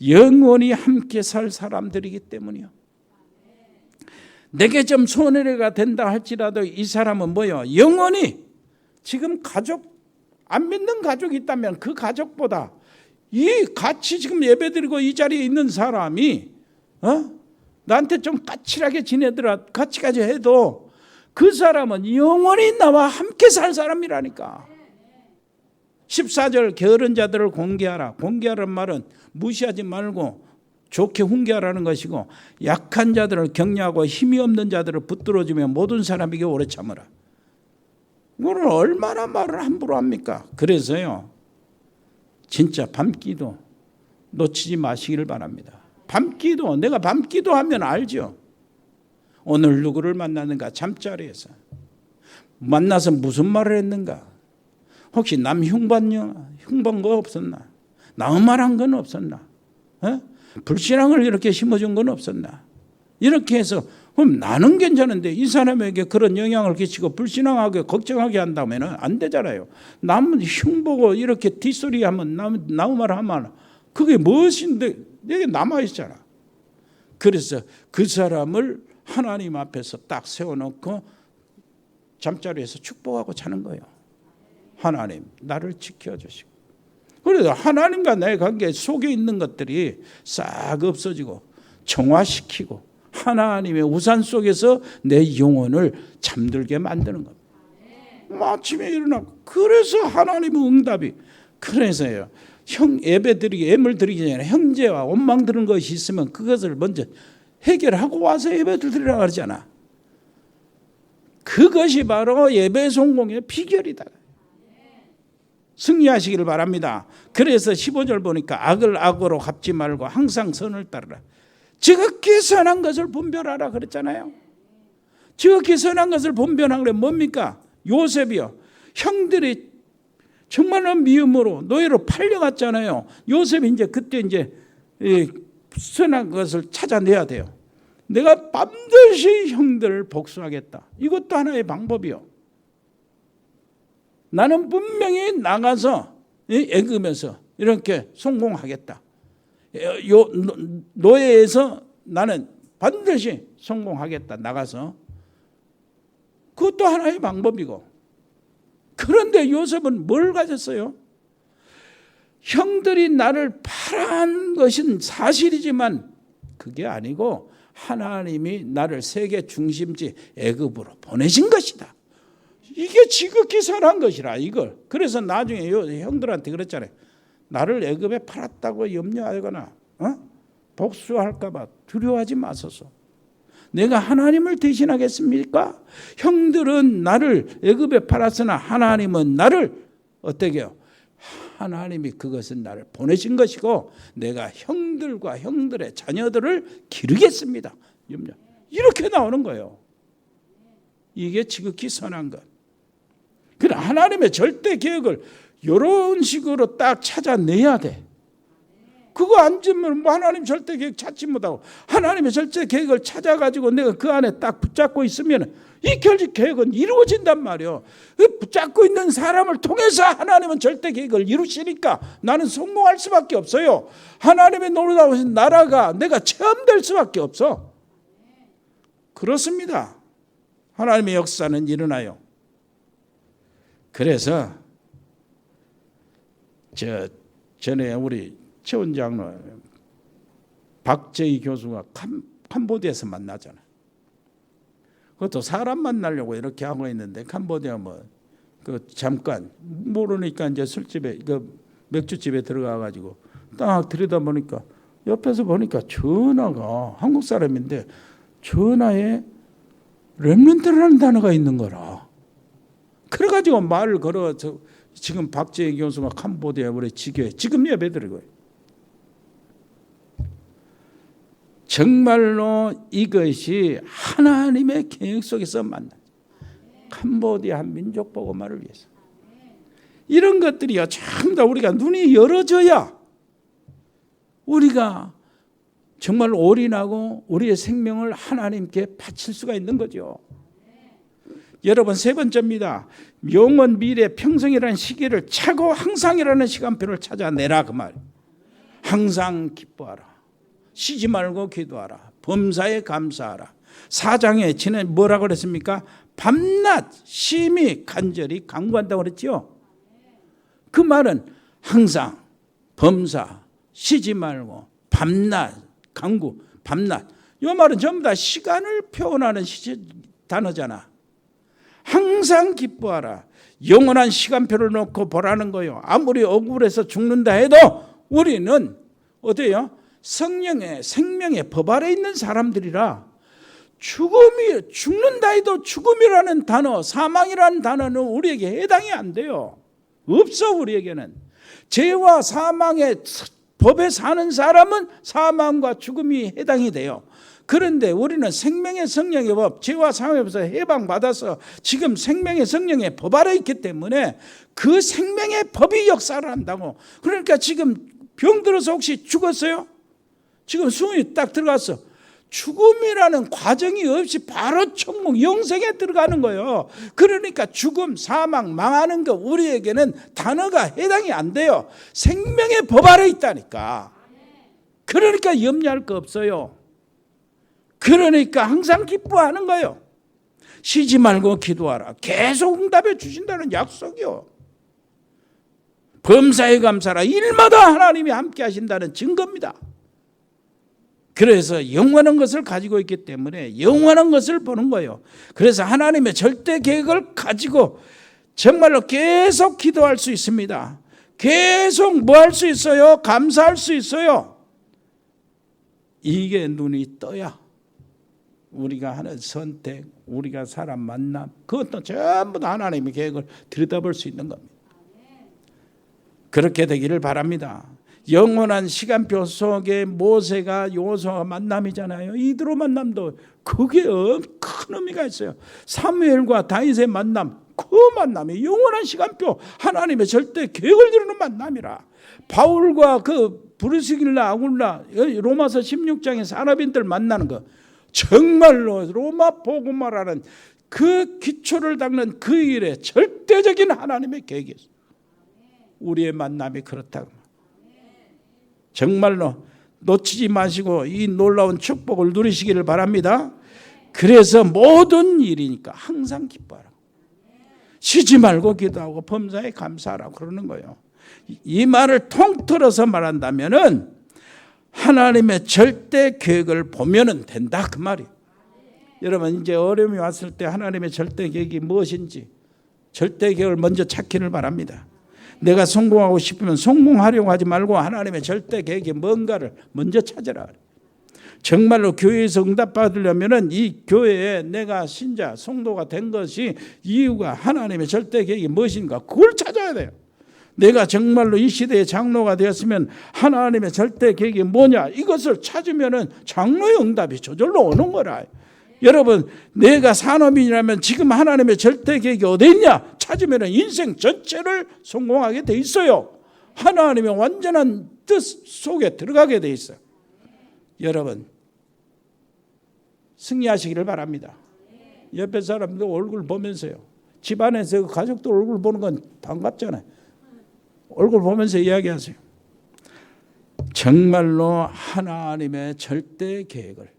영원히 함께 살 사람들이기 때문이요. 내게 좀 손해가 된다 할지라도 이 사람은 뭐요? 영원히 지금 가족 안 믿는 가족이 있다면 그 가족보다 이 같이 지금 예배드리고 이 자리에 있는 사람이 나한테 좀 까칠하게 지내더라 같이 해도 그 사람은 영원히 나와 함께 살 사람이라니까. 14절 게으른 자들을 공개하라. 공개하라는 말은 무시하지 말고 좋게 훈계하라는 것이고 약한 자들을 격려하고 힘이 없는 자들을 붙들어주며 모든 사람에게 오래 참으라. 이거는 얼마나 말을 함부로 합니까? 그래서요 진짜 밤기도 놓치지 마시기를 바랍니다. 밤기도 내가 밤기도 하면 알죠. 오늘 누구를 만나는가 잠자리에서 만나서 무슨 말을 했는가 혹시 남 흉본 거 없었나 나음말한 건 없었나 불신앙을 이렇게 심어준 건 없었나 이렇게 해서 그럼 나는 괜찮은데 이 사람에게 그런 영향을 끼치고 불신앙하게 걱정하게 한다면 안 되잖아요. 남은 흉보고 이렇게 뒷소리하면 나음말 하면 그게 무엇인데 여기 남아있잖아. 그래서 그 사람을 하나님 앞에서 딱 세워놓고 잠자리에서 축복하고 자는 거예요. 하나님 나를 지켜주시고 그래서 하나님과 나의 관계 속에 있는 것들이 싹 없어지고 정화시키고 하나님의 우산 속에서 내 영혼을 잠들게 만드는 겁니다. 아침에 일어나고 그래서 하나님의 응답이 그래서요. 예배 드리기 예물 드리기 전에 형제와 원망 드는 것이 있으면 그것을 먼저 해결하고 와서 예배를 드리라고 그러잖아. 그것이 바로 예배 성공의 비결이다. 승리하시기를 바랍니다. 그래서 15절 보니까 악을 악으로 갚지 말고 항상 선을 따르라. 지극히 선한 것을 분별하라 그랬잖아요. 지극히 선한 것을 분별하는 게 뭡니까? 요셉이요. 형들이 정말로 미움으로 노예로 팔려갔잖아요. 요셉이 이제 그때 이제 선한 것을 찾아내야 돼요. 내가 반드시 형들을 복수하겠다. 이것도 하나의 방법이요. 나는 분명히 나가서 애굽에서 이렇게 성공하겠다. 노예에서 나는 반드시 성공하겠다. 나가서. 그것도 하나의 방법이고. 그런데 요셉은 뭘 가졌어요? 형들이 나를 팔아한 것은 사실이지만 그게 아니고 하나님이 나를 세계 중심지 애굽으로 보내신 것이다. 이게 지극히 선한 것이라 이걸. 그래서 나중에 형들한테 그랬잖아요. 나를 애굽에 팔았다고 염려하거나 복수할까 봐 두려워하지 마소서. 내가 하나님을 대신하겠습니까? 형들은 나를 애굽에 팔았으나 하나님은 나를 어떻게 해요? 하나님이 그것은 나를 보내신 것이고 내가 형들과 형들의 자녀들을 기르겠습니다. 이렇게 나오는 거예요. 이게 지극히 선한 것. 그러나 하나님의 절대 계획을 이런 식으로 딱 찾아내야 돼. 그거 안 주면 뭐 하나님 절대 계획 찾지 못하고 하나님의 절대 계획을 찾아가지고 내가 그 안에 딱 붙잡고 있으면 이 결집 계획은 이루어진단 말이에요. 붙잡고 있는 사람을 통해서 하나님은 절대 계획을 이루시니까 나는 성공할 수밖에 없어요. 하나님의 놀라우신 나라가 내가 체험될 수밖에 없어. 그렇습니다. 하나님의 역사는 일어나요. 그래서 전에 우리 최원 장로 박재희 교수가 캄보디아에서 만나잖아. 그것도 사람 만나려고 이렇게 하고 있는데 캄보디아 잠깐 모르니까 이제 술집에 맥주집에 들어가 가지고 딱 들여다 보니까 옆에서 보니까 전화가 한국 사람인데 전화에 렘넌트라는 단어가 있는 거라. 그래 가지고 말을 걸어 지금 박재희 교수가 캄보디아 우리 지교에 지금 예배 드리고 정말로 이것이 하나님의 계획 속에서 만난 캄보디아 민족 복음화를 위해서 이런 것들이요 전부 다 우리가 눈이 열어져야 우리가 정말 올인하고 우리의 생명을 하나님께 바칠 수가 있는 거죠. 여러분 세 번째입니다. 영원 미래 평생이라는 시기를 차고 항상이라는 시간표를 찾아내라 그 말. 항상 기뻐하라. 쉬지 말고 기도하라. 범사에 감사하라. 4장에 지난 뭐라고 그랬습니까? 밤낮 심히 간절히 간구한다고 그랬죠. 그 말은 항상 범사 쉬지 말고 밤낮 간구 밤낮 이 말은 전부 다 시간을 표현하는 단어잖아. 항상 기뻐하라. 영원한 시간표를 놓고 보라는 거예요. 아무리 억울해서 죽는다 해도 우리는 어때요? 성령의 생명의 법 아래 있는 사람들이라 죽는다 해도 죽음이라는 단어, 사망이라는 단어는 우리에게 해당이 안 돼요. 없어 우리에게는. 죄와 사망의 법에 사는 사람은 사망과 죽음이 해당이 돼요. 그런데 우리는 생명의 성령의 법, 죄와 사망의 법에서 해방받아서 지금 생명의 성령의 법 아래 있기 때문에 그 생명의 법이 역사를 한다고. 그러니까 지금 병들어서 혹시 죽었어요? 지금 숨이 딱 들어갔어. 죽음이라는 과정이 없이 바로 천국 영생에 들어가는 거예요. 그러니까 죽음, 사망, 망하는 거 우리에게는 단어가 해당이 안 돼요. 생명의 법 아래 있다니까. 그러니까 염려할 거 없어요. 그러니까 항상 기뻐하는 거예요. 쉬지 말고 기도하라. 계속 응답해 주신다는 약속이요. 범사에 감사라. 일마다 하나님이 함께 하신다는 증거입니다. 그래서 영원한 것을 가지고 있기 때문에 영원한 것을 보는 거예요. 그래서 하나님의 절대 계획을 가지고 정말로 계속 기도할 수 있습니다. 계속 뭐 할 수 있어요? 감사할 수 있어요. 이게 눈이 떠야 우리가 하는 선택, 우리가 사람 만남, 그것도 전부 다 하나님의 계획을 들여다볼 수 있는 겁니다. 그렇게 되기를 바랍니다. 영원한 시간표 속에 모세가 여호수아와 만남이잖아요. 이드로 만남도 그게 큰 의미가 있어요. 사무엘과 다윗의 만남, 그 만남이 영원한 시간표, 하나님의 절대 계획을 이루는 만남이라. 바울과 그 브리스길라 아굴라, 로마서 16장의 사라빈들 만나는 거, 정말로 로마 복음화라는 그 기초를 닦는 그 일에 절대적인 하나님의 계획이 있어요. 우리의 만남이 그렇다고. 정말로 놓치지 마시고 이 놀라운 축복을 누리시기를 바랍니다. 그래서 모든 일이니까 항상 기뻐하라. 쉬지 말고 기도하고 범사에 감사하라고 그러는 거예요. 이 말을 통틀어서 말한다면은 하나님의 절대 계획을 보면은 된다 그 말이에요. 여러분 이제 어려움이 왔을 때 하나님의 절대 계획이 무엇인지 절대 계획을 먼저 찾기를 바랍니다. 내가 성공하고 싶으면 성공하려고 하지 말고 하나님의 절대 계획이 뭔가를 먼저 찾아라. 정말로 교회에서 응답받으려면 이 교회에 내가 신자, 성도가 된 것이 이유가 하나님의 절대 계획이 무엇인가 그걸 찾아야 돼요. 내가 정말로 이 시대의 장로가 되었으면 하나님의 절대 계획이 뭐냐 이것을 찾으면 장로의 응답이 저절로 오는 거라. 여러분 내가 산업인이라면 지금 하나님의 절대 계획이 어디 있냐 찾으면 인생 전체를 성공하게 돼 있어요. 하나님의 완전한 뜻 속에 들어가게 돼 있어요. 여러분 승리하시기를 바랍니다. 옆에 사람들 얼굴 보면서요. 집안에서 가족들 얼굴 보는 건 반갑잖아요. 얼굴 보면서 이야기하세요. 정말로 하나님의 절대 계획을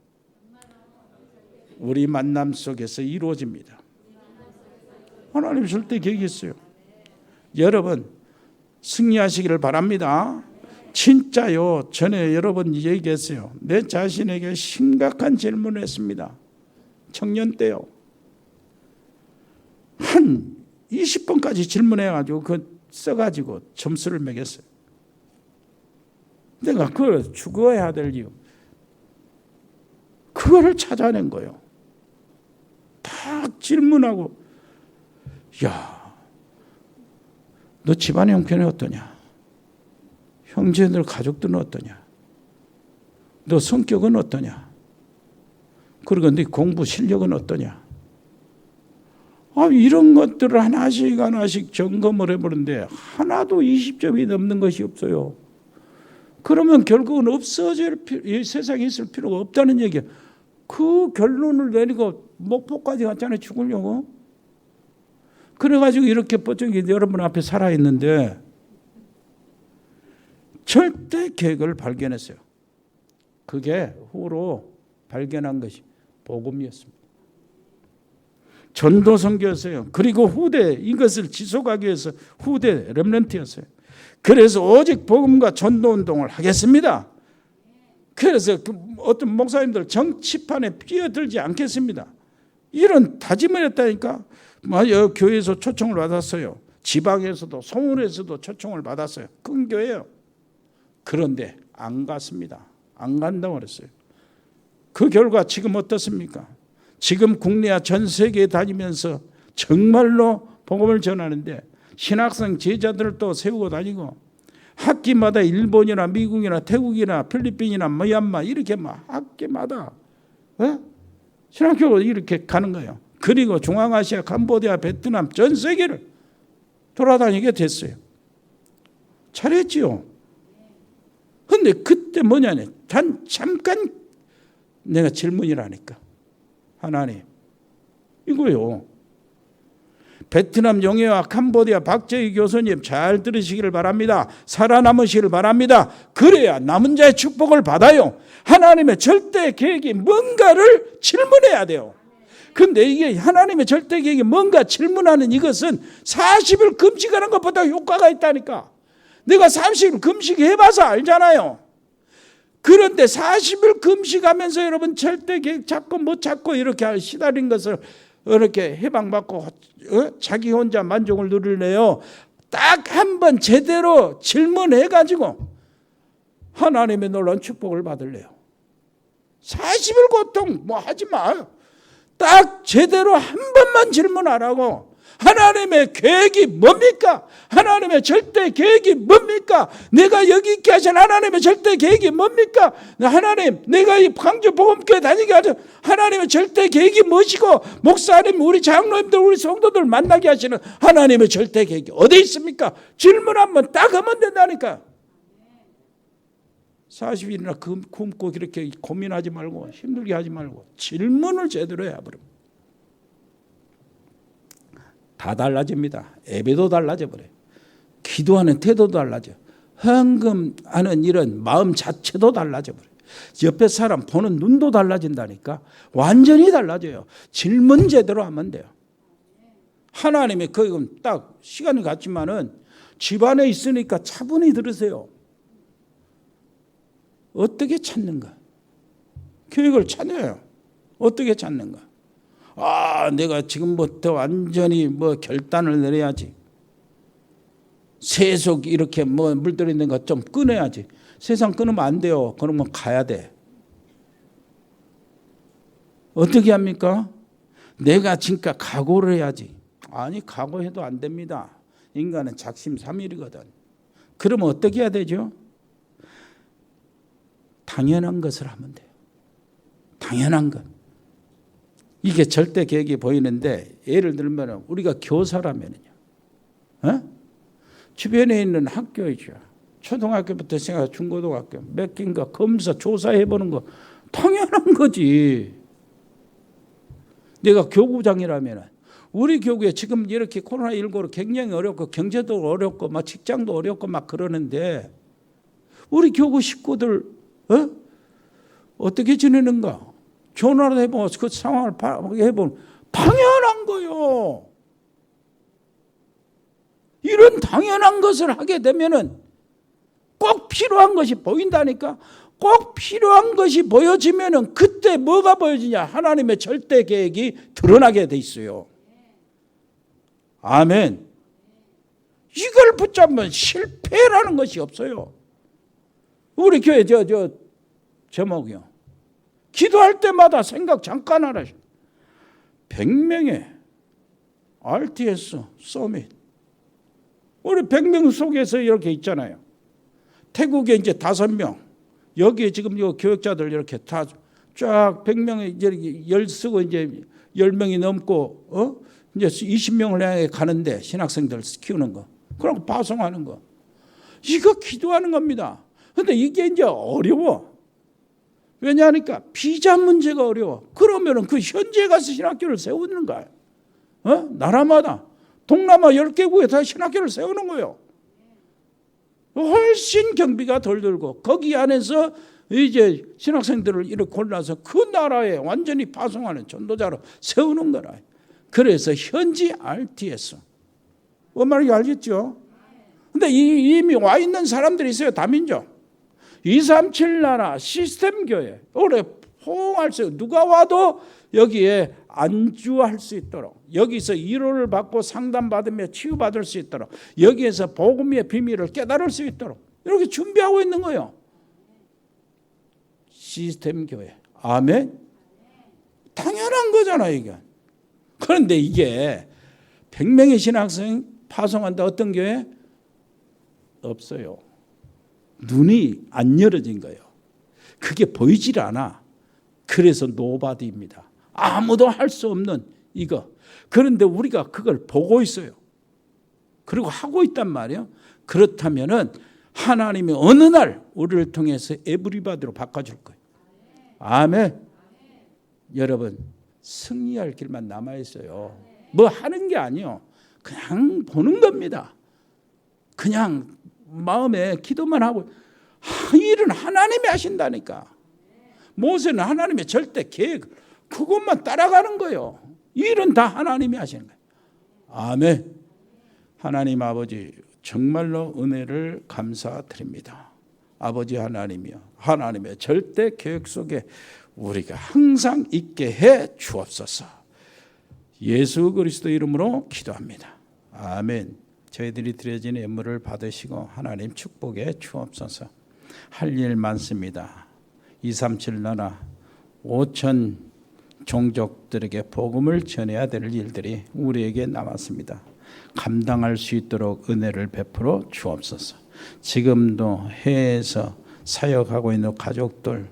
우리 만남 속에서 이루어집니다. 하나님 절대 계획이 있어요. 여러분 승리하시기를 바랍니다. 진짜요. 전에 여러분 얘기했어요. 내 자신에게 심각한 질문을 했습니다. 청년 때요. 한 20번까지 질문해가지고 그 써가지고 점수를 매겼어요. 내가 그걸 죽어야 될 이유. 그거를 찾아낸 거예요. 딱 질문하고 야, 너 집안 형편이 어떠냐? 형제들 가족들은 어떠냐? 너 성격은 어떠냐? 그리고 네 공부 실력은 어떠냐? 이런 것들을 하나씩 점검을 해보는데 하나도 20점이 넘는 것이 없어요. 그러면 결국은 없어질 이 세상에 있을 필요가 없다는 얘기야. 그 결론을 내리고 목포까지 갔잖아요. 죽으려고. 그래가지고 이렇게 뻗정이 여러분 앞에 살아있는데 절대 계획을 발견했어요. 그게 후로 발견한 것이 복음이었습니다. 전도 선교였어요. 그리고 후대 이것을 지속하기 위해서 후대 렘넌트였어요. 그래서 오직 복음과 전도 운동을 하겠습니다. 그래서 어떤 목사님들 정치판에 뛰어들지 않겠습니다. 이런 다짐을 했다니까. 맞아요. 교회에서 초청을 받았어요. 지방에서도 서울에서도 초청을 받았어요. 큰 교회예요. 그런데 안 갔습니다. 안 간다고 그랬어요. 그 결과 지금 어떻습니까? 지금 국내와 전 세계에 다니면서 정말로 복음을 전하는데 신학생 제자들을 또 세우고 다니고 학기마다 일본이나 미국이나 태국이나 필리핀이나 미얀마 이렇게 막 학기마다 신학교로 이렇게 가는 거예요. 그리고 중앙아시아, 캄보디아, 베트남 전 세계를 돌아다니게 됐어요. 잘했지요. 근데 그때 뭐냐네. 잠깐 내가 질문이라니까. 하나님 이거요. 베트남 영예와 캄보디아 박재희 교수님 잘 들으시기를 바랍니다. 살아남으시기를 바랍니다. 그래야 남은 자의 축복을 받아요. 하나님의 절대 계획이 뭔가를 질문해야 돼요. 근데 이게 하나님의 절대 계획이 뭔가 질문하는 이것은 40일 금식하는 것보다 효과가 있다니까. 내가 30일 금식해봐서 알잖아요. 그런데 40일 금식하면서 여러분 절대 계획 잡고 못 잡고 이렇게 시달린 것을 이렇게 해방받고 자기 혼자 만족을 누리네요. 딱 한 번 제대로 질문해가지고 하나님의 놀라운 축복을 받을래요. 40일 고통 뭐 하지 마. 딱 제대로 한 번만 질문하라고. 하나님의 계획이 뭡니까? 하나님의 절대 계획이 뭡니까? 내가 여기 있게 하신 하나님의 절대 계획이 뭡니까? 하나님, 내가 이 광주 복음교회 다니게 하신 하나님의 절대 계획이 무엇이고, 목사님, 우리 장로님들, 우리 성도들 만나게 하시는 하나님의 절대 계획이 어디 있습니까? 질문 한번 딱 하면 된다니까. 40일이나 굶고 이렇게 고민하지 말고 힘들게 하지 말고 질문을 제대로 해야 버려. 다 달라집니다. 예배도 달라져 버려요. 기도하는 태도도 달라져. 헌금하는 이런 마음 자체도 달라져 버려요. 옆에 사람 보는 눈도 달라진다니까. 완전히 달라져요. 질문 제대로 하면 돼요. 하나님의 그건 딱 시간이 갔지만은 집안에 있으니까 차분히 들으세요. 어떻게 찾는가? 계획을 찾아요. 어떻게 찾는가? 내가 지금부터 완전히 결단을 내려야지. 세속 이렇게 물들이는 것 좀 끊어야지. 세상 끊으면 안 돼요. 그러면 가야 돼. 어떻게 합니까? 내가 진짜 각오를 해야지. 아니, 각오해도 안 됩니다. 인간은 작심삼일이거든. 그러면 어떻게 해야 되죠? 당연한 것을 하면 돼요. 당연한 것. 이게 절대 계획이 보이는데, 예를 들면 우리가 교사라면요, 주변에 있는 학교이죠. 초등학교부터 생각 중고등학교 몇 개인가 검사 조사해보는 거 당연한 거지. 내가 교구장이라면 우리 교구에 지금 이렇게 코로나19로 굉장히 어렵고 경제도 어렵고 막 직장도 어렵고 막 그러는데 우리 교구 식구들 어떻게 지내는가? 전화를 해보면 그 상황을 해보면 당연한 거요. 이런 당연한 것을 하게 되면은 꼭 필요한 것이 보인다니까. 꼭 필요한 것이 보여지면은 그때 뭐가 보여지냐? 하나님의 절대 계획이 드러나게 돼 있어요. 아멘. 이걸 붙잡으면 실패라는 것이 없어요. 우리 교회 제목이요. 기도할 때마다 생각 잠깐 하라. 100명의 RTS 서밋. 우리 100명 속에서 이렇게 있잖아요. 태국에 이제 5명. 여기에 지금 요 교역자들 이렇게 다 쫙 100명이 이제 열 쓰고 이제 10명이 넘고 이제 20명을 향해 가는데 신학생들 키우는 거. 그러고 파송하는 거. 이거 기도하는 겁니다. 근데 이게 이제 어려워. 왜냐하니까 비자 문제가 어려워. 그러면은 그 현지에 가서 신학교를 세우는 거야. 나라마다 동남아 10개국에 다 신학교를 세우는 거예요. 훨씬 경비가 덜 들고 거기 안에서 이제 신학생들을 이렇게 골라서 그 나라에 완전히 파송하는 전도자로 세우는 거라. 그래서 현지 RTS. 뭔 말인지 알겠죠? 근데 이미 와 있는 사람들이 있어요. 다민족. 237 나라 시스템 교회. 올해 호응할 수 있고 누가 와도 여기에 안주할 수 있도록, 여기서 위로를 받고 상담받으며 치유받을 수 있도록, 여기에서 복음의 비밀을 깨달을 수 있도록 이렇게 준비하고 있는 거예요. 시스템 교회. 아멘. 당연한 거잖아요, 이게. 그런데 이게 100명의 신학생 파송한다. 어떤 교회? 없어요. 눈이 안 열어진 거예요. 그게 보이질 않아. 그래서 노바디입니다. 아무도 할 수 없는 이거. 그런데 우리가 그걸 보고 있어요. 그리고 하고 있단 말이에요. 그렇다면은 하나님이 어느 날 우리를 통해서 에브리바디로 바꿔줄 거예요. 아멘. 여러분, 승리할 길만 남아 있어요. 뭐 하는 게 아니에요. 그냥 보는 겁니다. 그냥 마음에 기도만 하고. 일은 하나님이 하신다니까. 모세는 하나님의 절대 계획, 그것만 따라가는 거예요. 일은 다 하나님이 하시는 거예요. 아멘. 하나님 아버지, 정말로 은혜를 감사드립니다. 아버지 하나님이여, 하나님의 절대 계획 속에 우리가 항상 있게 해 주옵소서. 예수 그리스도 이름으로 기도합니다. 아멘. 저희들이 드려진 예물을 받으시고 하나님 축복해 주옵소서. 할 일 많습니다. 237 나라 5천 종족들에게 복음을 전해야 될 일들이 우리에게 남았습니다. 감당할 수 있도록 은혜를 베풀어 주옵소서. 지금도 해외에서 사역하고 있는 가족들,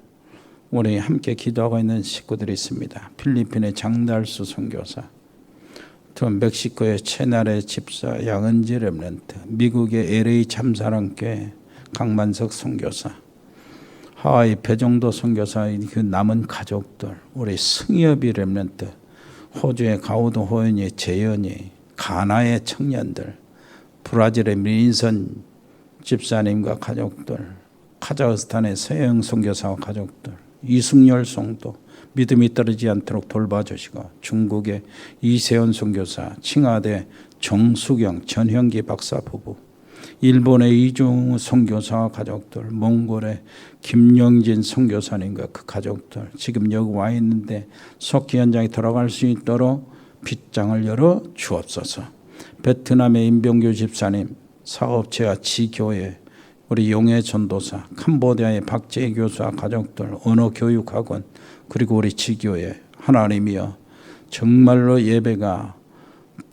우리 함께 기도하고 있는 식구들이 있습니다. 필리핀의 장달수 선교사, 또 멕시코의 채나레 집사 양은지 렘넌트, 미국의 LA 참사랑교회 강만석 선교사, 하와이 배정도 선교사, 그 남은 가족들, 우리 승엽이 렘넌트, 호주의 가우도 호연이, 재연이, 가나의 청년들, 브라질의 민선 집사님과 가족들, 카자흐스탄의 서영 선교사와 가족들, 이승열 성도 믿음이 떨어지지 않도록 돌봐주시고, 중국의 이세원 선교사, 칭화대 정수경 전형기 박사 부부, 일본의 이종우 선교사와 가족들, 몽골의 김영진 선교사님과 그 가족들, 지금 여기 와 있는데 속기 현장에 들어갈 수 있도록 빗장을 열어 주옵소서. 베트남의 임병규 집사님, 사업체와 지교회, 우리 용해 전도사, 캄보디아의 박재희 교수와 가족들, 언어교육학원, 그리고 우리 지교회, 하나님이여 정말로 예배가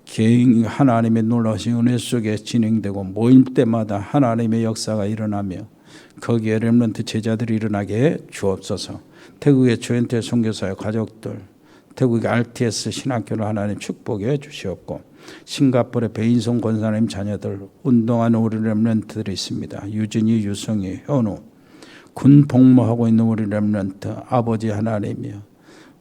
개인 하나님의 놀라우신 은혜 속에 진행되고 모임 때마다 하나님의 역사가 일어나며 거기에 렘넌트 제자들이 일어나게 해 주옵소서. 태국의 조현태 선교사의 가족들, 태국의 RTS 신학교를 하나님 축복해 주시옵고, 싱가포르의 베인송 권사님 자녀들, 운동하는 우리 렘넌트들이 있습니다. 유진이, 유성이, 현우, 군 복무하고 있는 우리 렘넌트, 아버지 하나님이여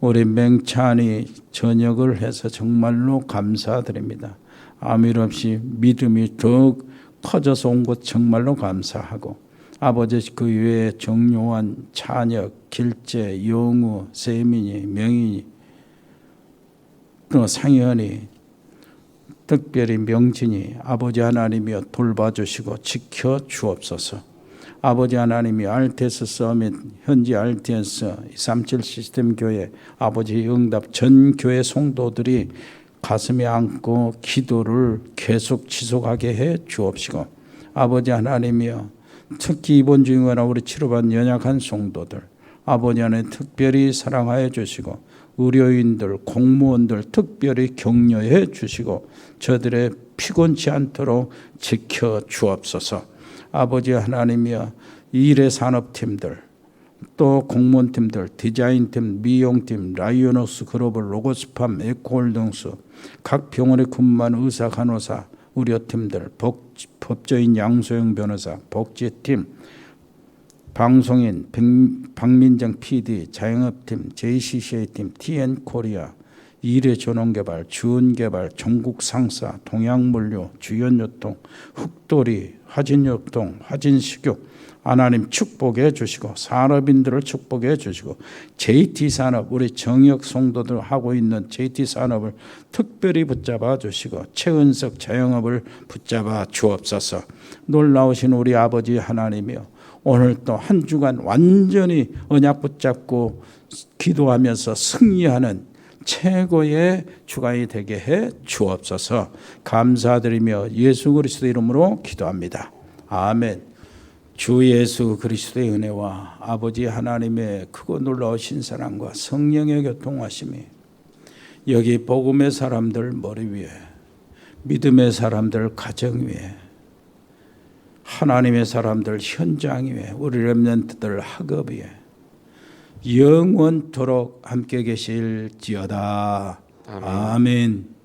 우리 맹찬이 전역을 해서 정말로 감사드립니다. 아무 일 없이 믿음이 더욱 커져서 온 것 정말로 감사하고, 아버지 그 외에 정요한, 찬혁, 길재, 영우, 세민이, 명인이, 또 상현이, 특별히 명진이 아버지 하나님이여 돌봐주시고 지켜 주옵소서. 아버지 하나님이 RTS 서밋, 현지 RTS 237 시스템 교회 아버지 응답 전 교회 성도들이 가슴에 안고 기도를 계속 지속하게 해 주옵시고, 아버지 하나님이여 특히 이번 주일날 우리 치료받는 연약한 성도들 아버지 하나님 특별히 사랑하여 주시고, 의료인들, 공무원들 특별히 격려해 주시고 저들의 피곤치 않도록 지켜 주옵소서. 아버지 하나님이여 일의 산업팀들, 또 공무원팀들, 디자인팀, 미용팀, 라이오노스 글로벌, 로고스팜, 에코홀딩스, 각 병원에 근무하는 의사, 간호사, 의료팀들, 법조인 양소영 변호사, 복지팀, 방송인, 박민정 PD, 자영업팀, JCCA팀, TN코리아, 일해전원개발, 주은개발, 전국상사, 동양물류, 주연유통, 흑도리, 화진유통, 화진식육, 하나님 축복해 주시고, 산업인들을 축복해 주시고, JT산업, 우리 정역 성도들 하고 있는 JT산업을 특별히 붙잡아 주시고, 최은석 자영업을 붙잡아 주옵소서. 놀라우신 우리 아버지 하나님이여 오늘 또 한 주간 완전히 언약 붙잡고 기도하면서 승리하는 최고의 주간이 되게 해 주옵소서. 감사드리며 예수 그리스도 이름으로 기도합니다. 아멘. 주 예수 그리스도의 은혜와 아버지 하나님의 크고 놀라우신 사랑과 성령의 교통하심이 여기 복음의 사람들 머리 위에, 믿음의 사람들 가정 위에, 하나님의 사람들 현장 위에, 우리 렘넌트들 학업 위에 영원토록 함께 계실지어다. 아멘.